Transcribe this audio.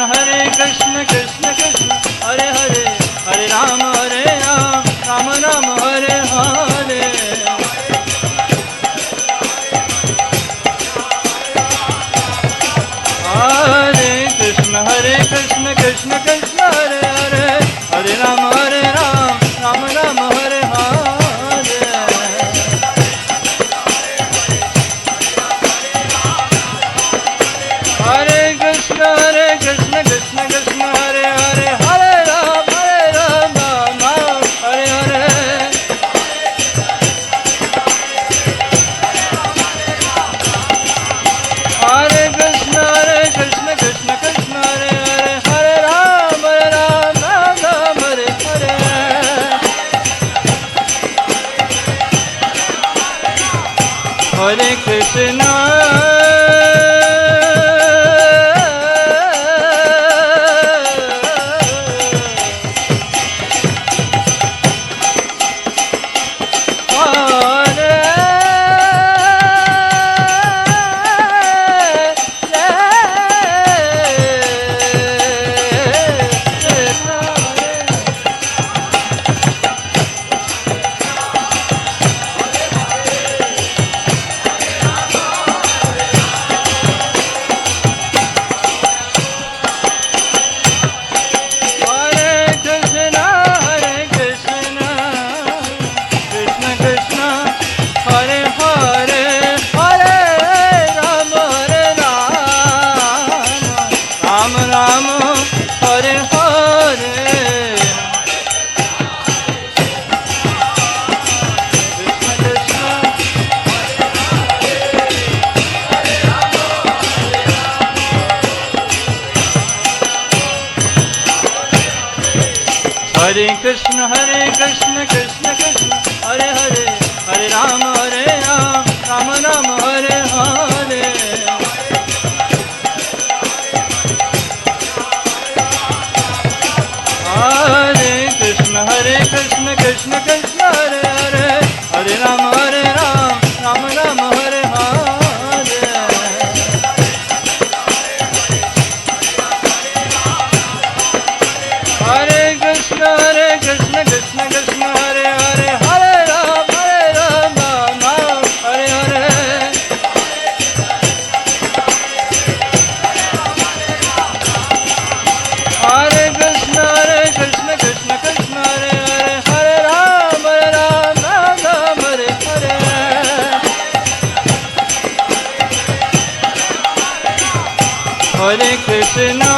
Hare Krishna Krishna Krishna Hare Hare Hare Rama Rama Rama Hare Hare Hare Krishna Krishna Krishna Hare Hare Hare Rama Rama Rama Hare Hare Hare Krishna Krishna Krishna Hare Hare Hare Rama Hare Hare Hare Krishna Krishna Krishna Hare Hare Hare Rama Hare Hare Hare Krishna Hare Krishna Krishna Krishna Hare Hare Hare Ram, Ram Ram, Hare Hare. Hare Krishna, Krishna Krishna, Hare Hare, Hare Ram, Ram Ram, Hare Hare. Hare Krishna, Krishna Krishna, Hare Hare, Hare Ram, Ram Ram, Hare Hare. Hare Krishna, Krishna Krishna, Hare Hare, Hare Ram, Ram Ram, Hare Hare. Hare Krishna,